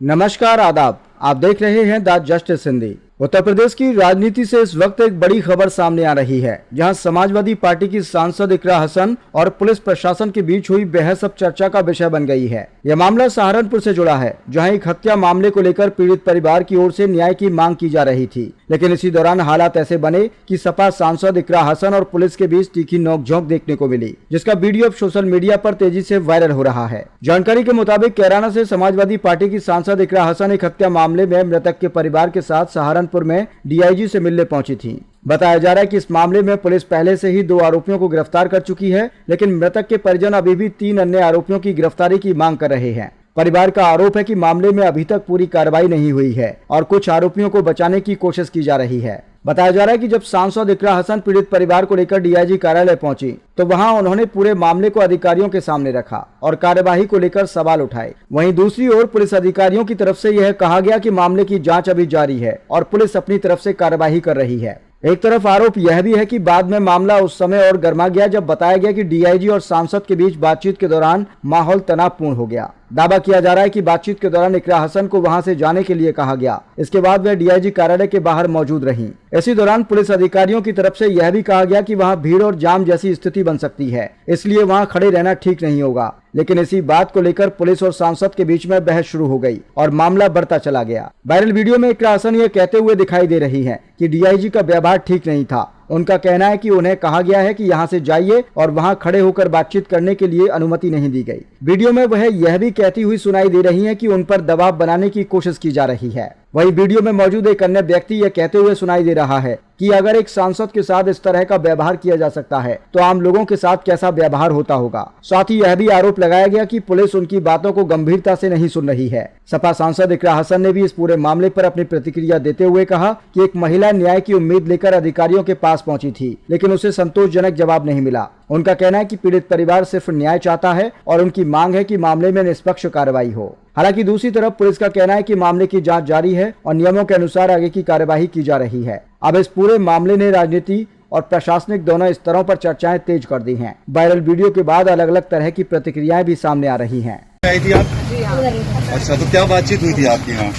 नमस्कार, आदाब। आप देख रहे हैं द जस्टिस हिंदी। उत्तर प्रदेश की राजनीति से इस वक्त एक बड़ी खबर सामने आ रही है, जहां समाजवादी पार्टी की सांसद इकरा हसन और पुलिस प्रशासन के बीच हुई बहस अब चर्चा का विषय बन गई है। यह मामला सहारनपुर से जुड़ा है, जहां एक हत्या मामले को लेकर पीड़ित परिवार की ओर से न्याय की मांग की जा रही थी। लेकिन इसी दौरान हालात ऐसे बने कि सपा सांसद इकरा हसन और पुलिस के बीच तीखी नोकझोंक देखने को मिली, जिसका वीडियो अब सोशल मीडिया पर तेजी से वायरल हो रहा है। जानकारी के मुताबिक कैराना से समाजवादी पार्टी की सांसद इकरा हसन एक हत्या मामले में मृतक के परिवार के साथ सहारनपुर में डीआईजी से मिलने पहुंची थी। बताया जा रहा है कि इस मामले में पुलिस पहले से ही 2 आरोपियों को गिरफ्तार कर चुकी है, लेकिन मृतक के परिजन अभी भी 3 अन्य आरोपियों की गिरफ्तारी की मांग कर रहे हैं। परिवार का आरोप है कि मामले में अभी तक पूरी कार्रवाई नहीं हुई है और कुछ आरोपियों को बचाने की कोशिश की जा रही है। बताया जा रहा है कि जब सांसद इकरा हसन पीड़ित परिवार को लेकर डीआईजी कार्यालय पहुंची, तो वहां उन्होंने पूरे मामले को अधिकारियों के सामने रखा और कार्यवाही को लेकर सवाल उठाए। वहीं दूसरी ओर पुलिस अधिकारियों की तरफ से यह कहा गया कि मामले की जांच अभी जारी है और पुलिस अपनी तरफ से कार्यवाही कर रही है। एक तरफ आरोप यह भी है कि बाद में मामला उस समय और गर्मा गया जब बताया गया कि डीआईजी और सांसद के बीच बातचीत के दौरान माहौल तनावपूर्ण हो गया। दावा किया जा रहा है कि बातचीत के दौरान इकरा हसन को वहां से जाने के लिए कहा गया। इसके बाद वह डीआईजी कार्यालय के बाहर मौजूद रहीं। इसी दौरान पुलिस अधिकारियों की तरफ से यह भी कहा गया कि वहां भीड़ और जाम जैसी स्थिति बन सकती है, इसलिए वहां खड़े रहना ठीक नहीं होगा। लेकिन इसी बात को लेकर पुलिस और सांसद के बीच में बहस शुरू हो गई और मामला बढ़ता चला गया। वायरल वीडियो में इकरा हसन ये कहते हुए दिखाई दे रही है कि डीआईजी का व्यवहार ठीक नहीं था। उनका कहना है कि उन्हें कहा गया है कि यहां से जाइए और वहां खड़े होकर बातचीत करने के लिए अनुमति नहीं दी गई। वीडियो में वह यह भी कहती हुई सुनाई दे रही हैं कि उन पर दबाव बनाने की कोशिश की जा रही है। वही वीडियो में मौजूद एक अन्य व्यक्ति यह कहते हुए सुनाई दे रहा है कि अगर एक सांसद के साथ इस तरह का व्यवहार किया जा सकता है, तो आम लोगों के साथ कैसा व्यवहार होता होगा। साथ ही यह भी आरोप लगाया गया कि पुलिस उनकी बातों को गंभीरता से नहीं सुन रही है। सपा सांसद इकरा हसन ने भी इस पूरे मामले पर अपनी प्रतिक्रिया देते हुए कहा कि एक महिला न्याय की उम्मीद लेकर अधिकारियों के पास पहुंची थी, लेकिन उसे संतोषजनक जवाब नहीं मिला। उनका कहना है कि पीड़ित परिवार सिर्फ न्याय चाहता है और उनकी मांग है कि मामले में निष्पक्ष कार्रवाई हो। हालांकि दूसरी तरफ पुलिस का कहना है कि मामले की जांच जारी है और नियमों के अनुसार आगे की कार्यवाही की जा रही है। अब इस पूरे मामले ने राजनीति और प्रशासनिक दोनों स्तरों पर चर्चाएं तेज कर दी हैं। वायरल वीडियो के बाद अलग अलग तरह की प्रतिक्रियाएं भी सामने आ रही हैं। आई थी आप? जी हाँ। अच्छा, तो क्या बातचीत हुई थी आपके यहाँ?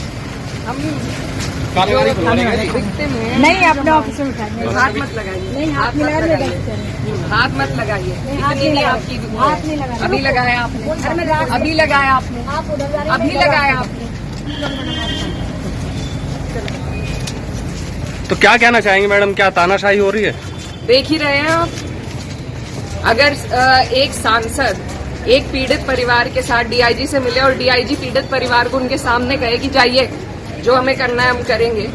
नहीं, अपने ऑफिस में उठाइए। हाथ मत लगाइए। नहीं, हाथ मिला लगाइए। हाथ मत लगाइए। हाथ नहीं लगा। अभी लगाया आपने। अभी लगाया आपने। अभी लगाया आपने। तो क्या कहना चाहेंगे मैडम, क्या तानाशाही हो रही है? देख ही रहे हैं आप। अगर एक सांसद एक पीड़ित परिवार के साथ डीआईजी से मिले और डीआईजी पीड़ित परिवार को उनके सामने कहे कि जाइए, जो हमें करना है हम करेंगे,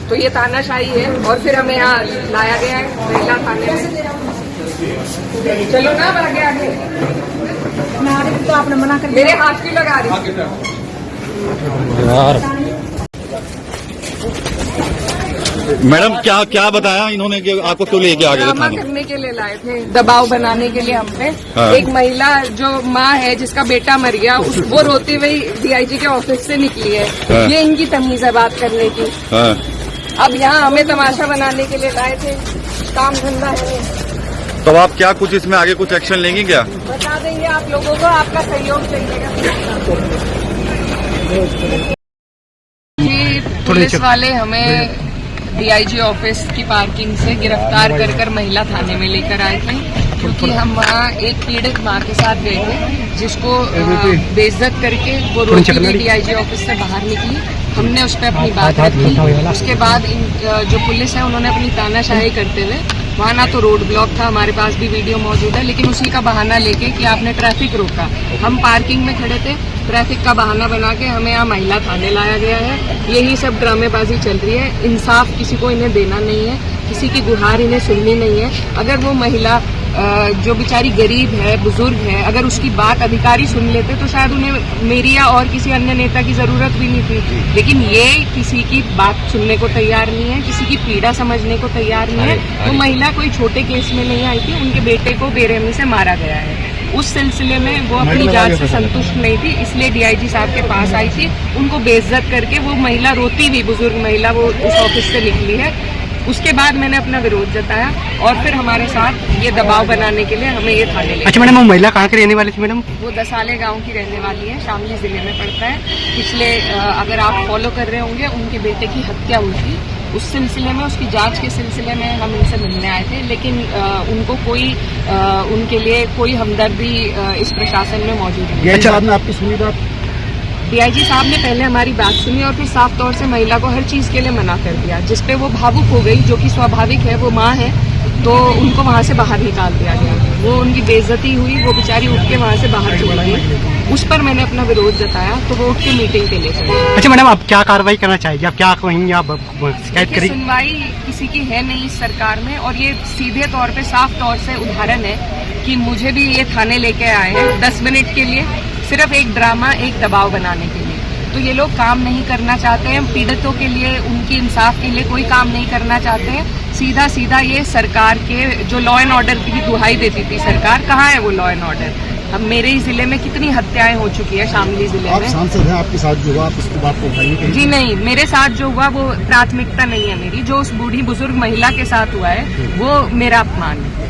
तो ये तानाशाही है। और फिर हमें यहाँ लाया गया है महिला थाने में। चलो ना आगे आगे। तो आपने मना कर मेरे हाथ क्यों लगा रही? मैडम क्या बताया इन्होंने कि आपको क्यों लेके आ गए ड्रामा थाने? करने के लिए लाए थे, दबाव बनाने के लिए हम पे। हाँ। एक महिला जो माँ है जिसका बेटा मर गया, वो रोती हुई डीआईजी के ऑफिस से निकली है। हाँ। ये इनकी तमीज है बात करने की। हाँ। अब यहाँ हमें तमाशा बनाने के लिए लाए थे। काम धंधा है। तो आप क्या कुछ इसमें आगे कुछ एक्शन लेंगे क्या? बता देंगे आप लोगों को, आपका सहयोग चाहिएगा। पुलिस वाले हमें डीआईजी ऑफिस की पार्किंग से गिरफ्तार कर महिला थाने में लेकर आए थे, क्योंकि हम वहाँ एक पीड़ित माँ के साथ गए थे, जिसको बेइज्जत करके वो रोती हुई डीआईजी ऑफिस से बाहर निकली। हमने उस पर अपनी बात रखी। उसके बाद जो पुलिस है उन्होंने अपनी तानाशाही करते हुए, वहाँ ना तो रोड ब्लॉक था, हमारे पास भी वीडियो मौजूद है, लेकिन उसी का बहाना लेके कि आपने ट्रैफिक रोका। हम पार्किंग में खड़े थे, ट्रैफिक का बहाना बना के हमें यहाँ महिला थाने लाया गया है। यही सब ड्रामेबाजी चल रही है। इंसाफ किसी को इन्हें देना नहीं है, किसी की गुहार इन्हें सुननी नहीं है। अगर वो महिला जो बेचारी गरीब है, बुजुर्ग है, अगर उसकी बात अधिकारी सुन लेते तो शायद उन्हें मेरी या और किसी अन्य नेता की जरूरत भी नहीं थी। लेकिन ये किसी की बात सुनने को तैयार नहीं है, किसी की पीड़ा समझने को तैयार नहीं है। वो महिला कोई छोटे केस में नहीं आई थी, उनके बेटे को बेरहमी से मारा गया है। उस सिलसिले में वो अपनी जांच से संतुष्ट नहीं थी, इसलिए डीआईजी साहब के पास आई थी। उनको बेइज्जत करके वो महिला रोती हुई बुजुर्ग महिला वो उस ऑफिस से निकली है। उसके बाद मैंने अपना विरोध जताया और फिर हमारे साथ ये दबाव बनाने के लिए हमें ये थाने ले। अच्छा मैडम, वो महिला कहाँ की रहने वाली थी मैडम? वो दसाले गांव की रहने वाली है, शामली जिले में पड़ता है। पिछले अगर आप फॉलो कर रहे होंगे, उनके बेटे की हत्या हुई थी, उस सिलसिले में, उसकी जांच के सिलसिले में हम इनसे मिलने आए थे, लेकिन उनको कोई उनके लिए कोई हमदर्दी इस प्रशासन में मौजूद नहीं है। अच्छा, आपने आपकी सुनी बात? डीआईजी साहब ने पहले हमारी बात सुनी और फिर साफ तौर से महिला को हर चीज के लिए मना कर दिया, जिसपे वो भावुक हो गई, जो कि स्वाभाविक है, वो माँ है, तो उनको वहाँ से बाहर निकाल दिया गया। वो उनकी बेइज्जती हुई, वो बेचारी उठ के वहाँ से बाहर चली गई। उस पर मैंने अपना विरोध जताया तो वो उठ के मीटिंग के लिए चली। अच्छा मैडम, आप क्या कार्रवाई करना चाहेंगे? आप क्या कहेंगे? आप शिकायत देखिए, करेंगे? सुनवाई किसी की है नहीं इस सरकार में, और ये सीधे तौर पे साफ तौर से उदाहरण है कि मुझे भी ये थाने लेके आए हैं 10 मिनट के लिए, सिर्फ एक ड्रामा, एक दबाव बनाने के लिए। तो ये लोग काम नहीं करना चाहते हैं, पीड़ितों के लिए, उनकी इंसाफ के लिए कोई काम नहीं करना चाहते हैं। सीधा सीधा ये सरकार के जो लॉ एंड ऑर्डर की दुहाई देती थी सरकार, कहाँ है वो लॉ एंड ऑर्डर? अब मेरे ही जिले में कितनी हत्याएं हो चुकी है, शामली जिले में। आप सांसद हैं, आपके साथ जो हुआ आप उसकी बात को उठाइए। जी नहीं, मेरे साथ जो हुआ वो प्राथमिकता नहीं है मेरी, जो उस बूढ़ी बुजुर्ग महिला के साथ हुआ है वो मेरा अपमान है।